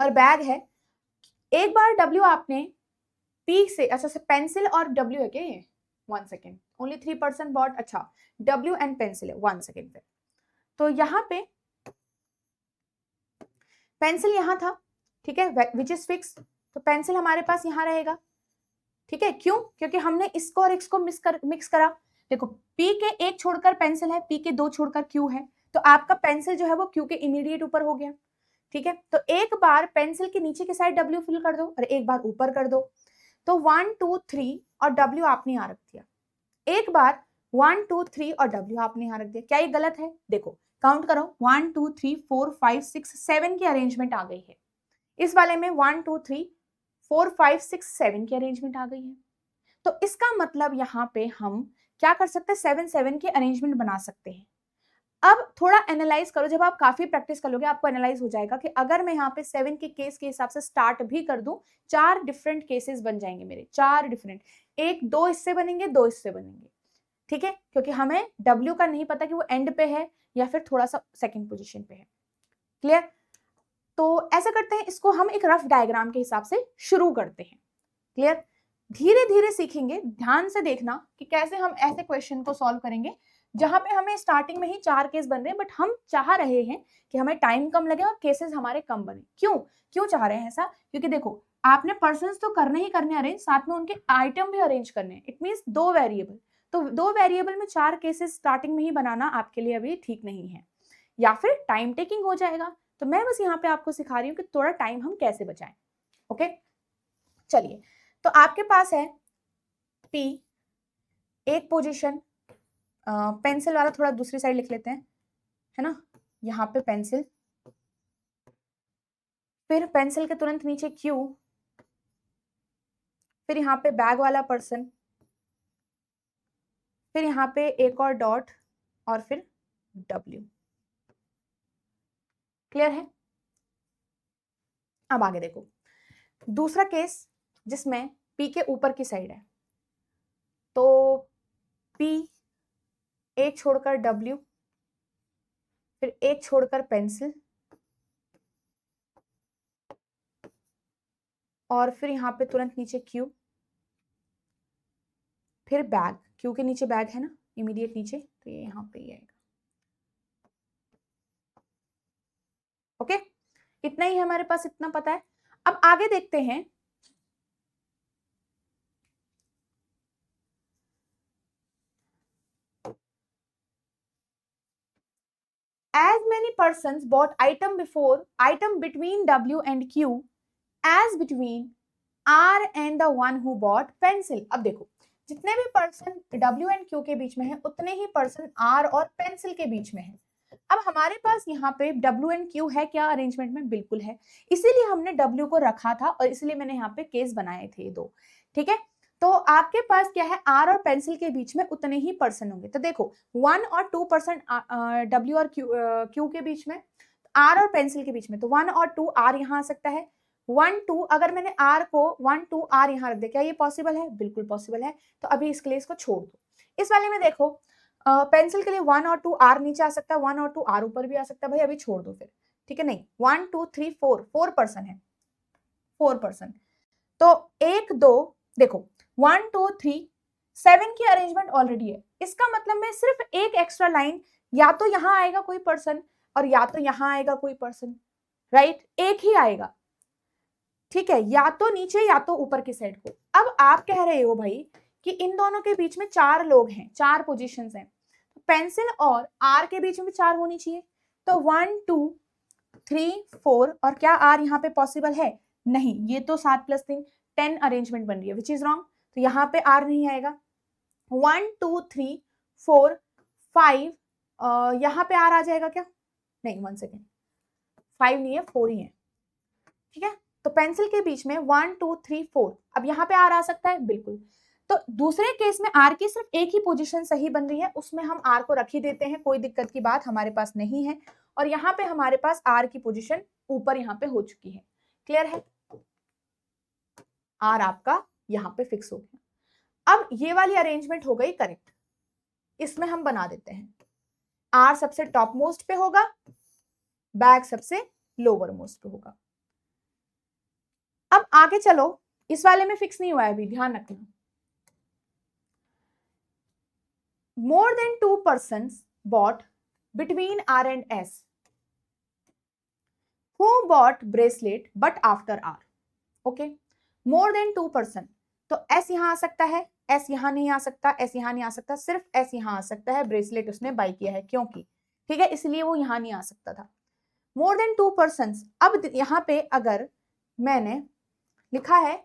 और बैग है, एक बार W आपने P से, अच्छा से पेंसिल और W है क्या ये, 1 सेकेंड, ओनली 3 पर्सन बॉट, अच्छा W एंड पेंसिल है, 1 सेकेंड पे, तो यहाँ पे पेंसिल यहाँ था, ठीक है, विच इज फिक्स, तो पेंसिल हमारे पास यहाँ रहेगा, ठीक है। क्यों? क्योंकि हमने इसको और इसको मिक्स करा। देखो, P के एक छोड़कर पेंसिल है, P के 2 छोड़कर Q है, तो आपका पेंसिल जो है वो Q के इमीडिएट ऊपर हो गया, ठीक है। तो एक बार पेंसिल के नीचे की साइड W फिल कर दो और एक बार ऊपर कर दो, तो 1 2 3 और W आपने यहाँ रख दिया, एक बार 1 2 3 और W आपने यहाँ रख दिया। क्या ये गलत है? देखो काउंट करो, 1 2 3 4 5 6 7 की अरेंजमेंट आ गई है, इस वाले में 1 2 3 4 5 6 7 की अरेंजमेंट आ गई है। तो इसका मतलब यहाँ पे हम क्या कर सकते हैं, 7 7 की अरेंजमेंट बना सकते हैं। अब थोड़ा एनालाइज करो, जब आप काफी प्रैक्टिस कर लोगे आपको एनालाइज हो जाएगा कि अगर मैं यहाँ पे 7 के केस के हिसाब से स्टार्ट भी कर दूं, 4 डिफरेंट केसेस बन जाएंगे मेरे, 4 डिफरेंट, एक 2 इससे बनेंगे, 2 इससे बनेंगे, ठीक है, क्योंकि हमें W का नहीं पता कि वो एंड पे है या फिर थोड़ा सा सेकंड पोजीशन पे है। क्लियर? तो ऐसा करते हैं, इसको हम एक रफ डायग्राम के हिसाब से शुरू करते हैं। क्लियर? धीरे धीरे सीखेंगे, ध्यान से देखना कि कैसे हम ऐसे क्वेश्चन को सॉल्व करेंगे जहां पे हमें स्टार्टिंग में ही 4 केस बन रहे हैं, बट हम चाह रहे हैं कि हमें टाइम कम लगे और केसेस हमारे कम बने। क्यों चाह रहे हैं ऐसा? क्योंकि देखो, आपने पर्सन्स तो करने ही करने अरेंज, साथ में उनके आइटम भी अरेंज करने हैं, इट मींस 2 वेरिएबल, तो 2 वेरिएबल में 4 केसेस स्टार्टिंग में ही बनाना आपके लिए अभी ठीक नहीं है, या फिर टाइम टेकिंग हो जाएगा। तो मैं बस यहाँ पे आपको सिखा रही हूँ कि थोड़ा टाइम हम कैसे बचाएं। ओके, चलिए, तो आपके पास है P, एक पोजीशन, पेंसिल वाला थोड़ा दूसरी साइड लिख लेते हैं, है ना, यहाँ पे पेंसिल, फिर पेंसिल के तुरंत नीचे Q, फिर यहाँ पे बैग वाला पर्सन, फिर यहाँ पे एक और डॉट और फिर W। क्लियर है? अब आगे देखो, दूसरा केस जिसमें P के ऊपर की साइड है, तो P एक छोड़कर W, फिर एक छोड़कर पेंसिल, और फिर यहाँ पे तुरंत नीचे Q, फिर बैग, Q के नीचे बैग है ना, इमीडिएट नीचे, तो ये यहाँ पे ही आएगा। ओके, इतना ही है हमारे पास, इतना पता है। अब आगे देखते हैं, many persons bought item between W and Q as between R and the one who bought pencil. अब देखो जितने भी पर्सन W एंड Q के बीच में है उतने ही पर्सन R और पेंसिल के बीच में है। अब हमारे पास यहाँ पे W एंड Q है क्या अरेंजमेंट में? बिल्कुल है, इसीलिए हमने W को रखा था और इसलिए मैंने यहाँ पे केस बनाए थे दो। ठीक है, तो आपके पास क्या है, R और पेंसिल के बीच में उतने ही पर्सन होंगे। तो देखो 1 और 2% W और Q के बीच में, R और पेंसिल के बीच में, तो 1 और 2 R यहाँ आ सकता है। 1 2 अगर मैंने R को 1 2 R यहाँ रख दिया, क्या ये पॉसिबल है? बिल्कुल पॉसिबल है। तो अभी इसके लिए इसको छोड़ दो। इस वाले में देखो पेंसिल के लिए 1 और 2 R नीचे आ सकता है, 1 और 2 R ऊपर भी आ सकता है। भाई अभी छोड़ दो फिर, ठीक है? नहीं, 1 2 3 4 पर्सन है, 4 पर्सन। तो 1 2 देखो 1 2 3 7 की अरेंजमेंट ऑलरेडी है। इसका मतलब मैं सिर्फ एक एक्स्ट्रा लाइन, या तो यहाँ आएगा कोई पर्सन और या तो यहाँ आएगा कोई पर्सन, राइट? एक ही आएगा, ठीक है, या तो नीचे या तो ऊपर की साइड को। अब आप कह रहे हो भाई कि इन दोनों के बीच में 4 लोग हैं, 4 पोजीशंस हैं, पेंसिल और आर के बीच में भी 4 होनी चाहिए। तो 1 2 3 4 और क्या आर यहाँ पे पॉसिबल है? नहीं, ये तो 7 + 3 10 अरेंजमेंट बन रही है, विच इज रॉन्ग। तो यहाँ पे आर नहीं आएगा। 1 2 3 4 5 यहाँ पे आर आ जाएगा क्या? नहीं, 1 सेकेंड, 5 नहीं है, 4 ही है, ठीक है। तो पेंसिल के बीच में 1 2 3 4, अब यहाँ पे आर आ सकता है, बिल्कुल। तो दूसरे केस में आर की सिर्फ एक ही पोजीशन सही बन रही है, उसमें हम आर को रख ही देते हैं, कोई दिक्कत की बात हमारे पास नहीं है। और यहाँ पे हमारे पास आर की पोजीशन ऊपर यहाँ पे हो चुकी है, क्लियर है? आर आपका यहाँ पे फिक्स हो गया। अब ये वाली अरेंजमेंट हो गई करेक्ट, इसमें हम बना देते हैं आर सबसे टॉप मोस्ट पे होगा, बैक सबसे लोअर मोस्ट पे होगा। अब आगे चलो, इस वाले में फिक्स नहीं हुआ है अभी, ध्यान रखना। More than 2 persons bought between R and S. Who bought bracelet but after R? Okay. More than 2 person. तो S यहाँ आ सकता है, S यहाँ नहीं आ सकता, S यहाँ नहीं आ सकता, सिर्फ S यहाँ आ सकता है। ब्रेसलेट उसने बाय किया है क्योंकि, ठीक है, इसलिए वो यहाँ नहीं आ सकता था। More than 2 persons. अब यहाँ पे अगर मैंने लिखा है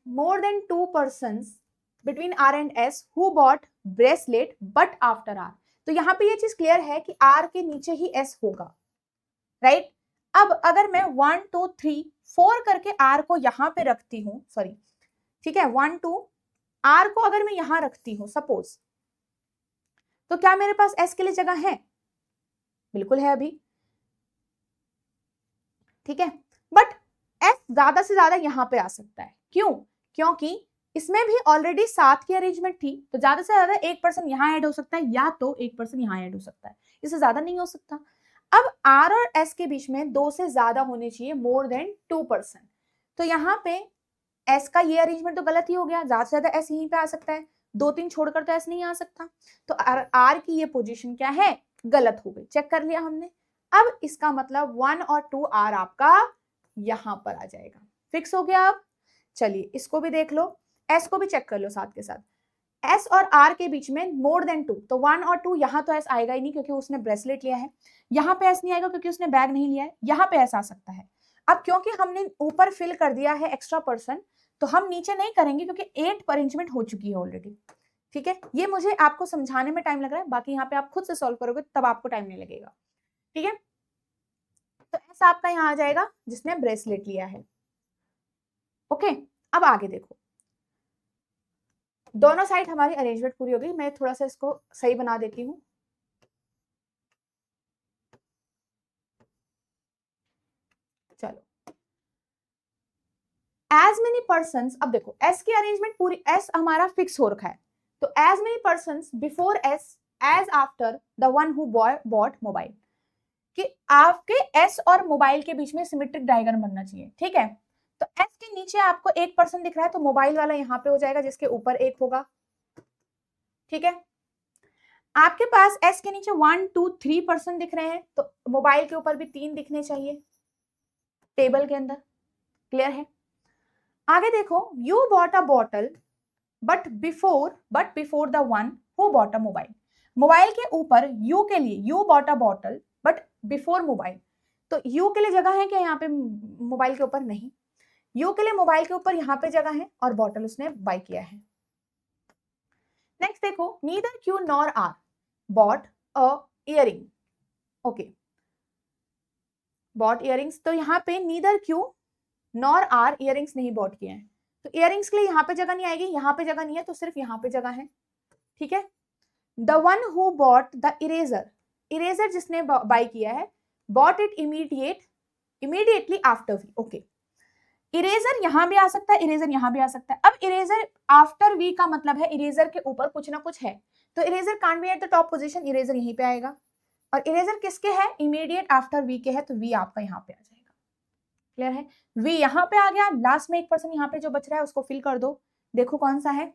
more than 2 persons between R and S who bought bracelet but after R, तो यहाँ पे ये चीज क्लियर है कि R के नीचे ही S होगा, राइट? अब अगर मैं 1 2 3 4 करके R को यहाँ पे रखती हूँ, सॉरी, ठीक है, 1 2 R को अगर मैं यहाँ रखती हूँ सपोज, तो क्या मेरे पास S के लिए जगह है? बिल्कुल है अभी, ठीक है, बट S ज्यादा से ज्यादा यहाँ पे आ सकता है। क्यों? क्योंकि इसमें भी ऑलरेडी 7 की अरेंजमेंट थी, तो ज्यादा से ज्यादा 1 पर्सन यहाँ ऐड हो सकता है या तो 1 पर्सन यहाँ ऐड हो सकता है, इससे ज्यादा नहीं हो सकता। अब R और S के बीच में 2 से ज्यादा होने चाहिए, मोर देन 2 पर्सन। तो यहाँ पे S का ये अरेंजमेंट तो गलत ही हो गया, ज्यादा से ज्यादा S यहीं पे आ सकता है, 2 3 छोड़कर तो S नहीं आ सकता। तो R की ये पोजीशन क्या है? गलत हो गई, चेक कर लिया हमने। अब इसका मतलब 1 और 2 R आपका यहां पर आ जाएगा, फिक्स हो गया। अब चलिए इसको भी देख लो, S को भी चेक कर लो साथ के साथ। S और R के बीच में मोर देन 2, तो 1 और 2, यहाँ तो S आएगा ही नहीं क्योंकि उसने ब्रेसलेट लिया है, यहाँ पे S नहीं आएगा क्योंकि उसने बैग नहीं लिया है, यहाँ पे S आ सकता है। अब क्योंकि हमने ऊपर फिल कर दिया है एक्स्ट्रा पर्सन, तो हम नीचे नहीं करेंगे क्योंकि 8 अरेंजमेंट हो चुकी है ऑलरेडी, ठीक है। ये मुझे आपको समझाने में टाइम लग रहा है, बाकी यहाँ पे आप खुद से सॉल्व करोगे तब आपको टाइम नहीं लगेगा, ठीक है। तो S आपका यहाँ आ जाएगा जिसने ब्रेसलेट लिया है, ओके। अब आगे देखो, दोनों साइड हमारी अरेंजमेंट पूरी हो गई, मैं थोड़ा सा इसको सही बना देती हूँ। चलो, एज मेनी पर्सन्स, अब देखो S की अरेंजमेंट पूरी, S हमारा फिक्स हो रखा है, तो as many persons before S as after the one who bought mobile, कि आपके S और मोबाइल के बीच में सिमेट्रिक डायग्राम बनना चाहिए, ठीक है। तो S के नीचे आपको 1 पर्सन दिख रहा है, तो मोबाइल वाला यहाँ पे हो जाएगा जिसके ऊपर 1 होगा, ठीक है। आपके पास S के नीचे 1 2 3 पर्सन दिख रहे हैं, तो मोबाइल के ऊपर भी 3 दिखने चाहिए टेबल के अंदर, क्लियर है। आगे देखो, you bought a bottle but before the one who bought a mobile, mobile के ऊपर यू के लिए, you bought a bottle but before mobile, तो यू के लिए जगह है क्या यहाँ पे मोबाइल के ऊपर? नहीं। यू के लिए मोबाइल के ऊपर यहाँ पे जगह है और बॉटल उसने बाय किया है। नेक्स्ट देखो, neither Q nor R bought a earring. Okay, bought earrings, तो यहाँ पे neither Q nor R earrings नहीं बॉट किए हैं, तो इयरिंग्स के लिए यहाँ पे जगह नहीं आएगी, यहाँ पे जगह नहीं है, तो सिर्फ यहाँ पे जगह है। ठीक है। The one who bought the eraser, eraser जिसने बाय किया है, bought it immediately after V. Okay, eraser यहां भी आ सकता है, इरेजर यहां भी आ सकता है। अब इरेजर आफ्टर वी का मतलब है इरेजर के ऊपर कुछ ना कुछ है, तो eraser can't be at the top position, eraser यहीं पे आएगा। और इरेजर किसके है? इमीडिएट आफ्टर वी के है, तो वी आपका यहाँ पे आ जाएगा। क्लियर है? वी यहाँ पे आ गया, लास्ट में एक पर्सन यहाँ पे जो बच रहा है उसको फिल कर दो। देखो कौन सा है,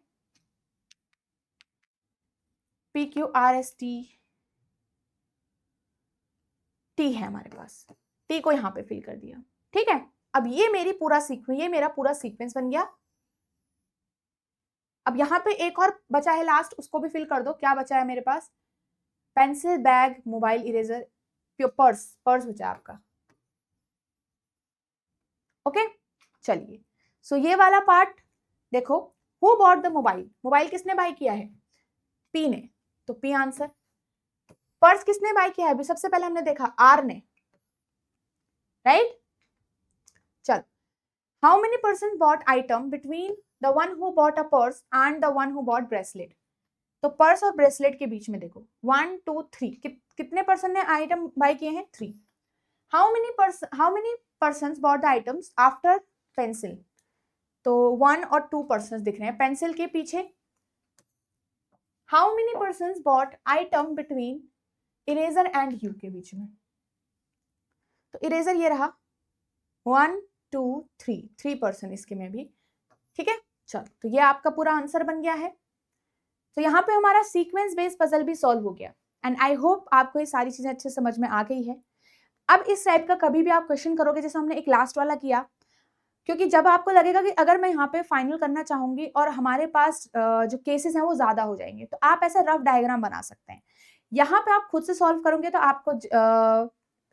PQRST, टी है हमारे पास, टी को यहाँ पे फिल कर दिया। ठीक है, अब ये मेरा पूरा सीक्वेंस बन गया। अब यहाँ पे एक और बचा है लास्ट, उसको भी फिल कर दो। क्या बचा है मेरे पास? Pencil, bag, mobile, eraser, purse बचा आपका। ओके, चलिए, सो ये वाला पार्ट देखो, who bought the mobile, mobile किसने बाय किया है? पी ने, तो पी आंसर। पर्स किसने बाय किया है? अभी सबसे पहले हमने देखा आर ने, राइट। चल, how many person bought item between the one who bought a purse and the one who bought bracelet? तो पर्स और ब्रेसलेट के बीच में देखो 1 2 3, कितने पर्सन ने आइटम बाय किए हैं? 3। How many person bought the items after pencil? तो 1 और 2 पर्सन दिख रहे हैं पेंसिल के पीछे। How many person bought item between eraser and you के बीच में? तो इरेजर ये रहा, 1 2 3 पर्सन इसके में भी। ठीक है, चलो, तो ये आपका पूरा आंसर बन गया है। तो यहाँ पे हमारा सीक्वेंस बेस्ड पजल भी सॉल्व हो गया, एंड आई होप आपको ये सारी चीजें अच्छे समझ में आ गई है। अब इस टाइप का कभी भी आप क्वेश्चन करोगे, जैसे हमने एक लास्ट वाला किया, क्योंकि जब आपको लगेगा कि अगर मैं यहाँ पे फाइनल करना चाहूंगी और हमारे पास जो केसेस हैं वो ज्यादा हो जाएंगे, तो आप ऐसा रफ डायग्राम बना सकते हैं। यहाँ पे आप खुद से सॉल्व करोगे तो आपको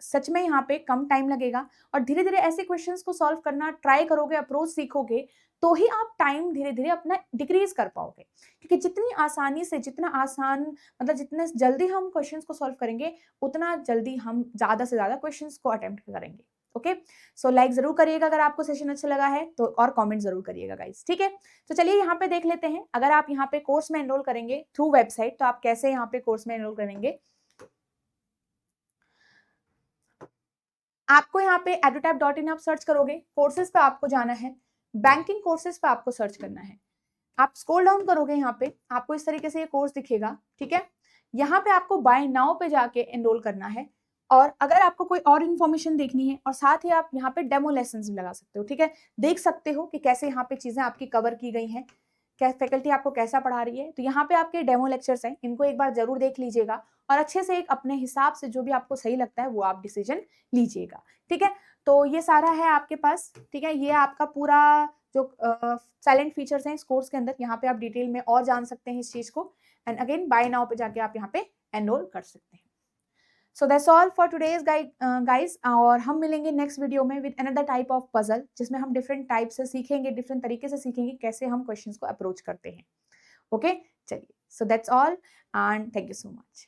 सच में यहाँ पे कम टाइम लगेगा, और धीरे धीरे ऐसे क्वेश्चंस को सॉल्व करना ट्राई करोगे, अप्रोच सीखोगे, तो ही आप टाइम धीरे धीरे अपना डिक्रीज कर पाओगे। क्योंकि जितनी आसानी से, जितना आसान, मतलब जितने जल्दी हम क्वेश्चंस को सॉल्व करेंगे, उतना जल्दी हम ज्यादा से ज्यादा क्वेश्चंस को अटेम्प्ट करेंगे। ओके, सो लाइक जरूर करिएगा अगर आपको सेशन अच्छा लगा है तो, और कमेंट जरूर करिएगा गाइस। ठीक है, तो चलिए यहाँ पे देख लेते हैं, अगर आप यहाँ पे कोर्स में एनरोल करेंगे थ्रू वेबसाइट, तो आप कैसे यहाँ पे कोर्स में एनरोल करेंगे। आपको यहाँ पे edutap.in आप सर्च करोगे, कोर्सेज पे आपको जाना है, बैंकिंग कोर्सेज पे आपको सर्च करना है। आप स्क्रॉल डाउन करोगे, यहाँ पे आपको इस तरीके से ये कोर्स दिखेगा। ठीक है, यहाँ पे आपको बाय नाउ पे जाके एनरोल करना है, और अगर आपको कोई और इन्फॉर्मेशन देखनी है, और साथ ही आप यहाँ पे डेमो लेसन्स भी लगा सकते हो। ठीक है, देख सकते हो कि कैसे यहाँ पे चीजें आपकी कवर की गई हैं, क्या फैकल्टी आपको कैसा पढ़ा रही है। तो यहाँ पे आपके डेमो लेक्चर्स हैं, इनको एक बार जरूर देख लीजिएगा, और अच्छे से एक अपने हिसाब से जो भी आपको सही लगता है वो आप डिसीजन लीजिएगा। ठीक है, तो ये सारा है आपके पास। ठीक है, ये आपका पूरा जो साइलेंट फीचर्स हैं इस कोर्स के अंदर, यहाँ पे आप डिटेल में और जान सकते हैं इस चीज को, एंड अगेन बाय नाउ पे जाके आप यहाँ पे एनरोल कर सकते हैं। So that's all for today's guys, और हम मिलेंगे नेक्स्ट वीडियो में with another type of puzzle, जिसमें हम डिफरेंट टाइप से सीखेंगे, डिफरेंट तरीके से सीखेंगे कैसे हम क्वेश्चंस को अप्रोच करते हैं। ओके, चलिए, so that's all and thank you so much.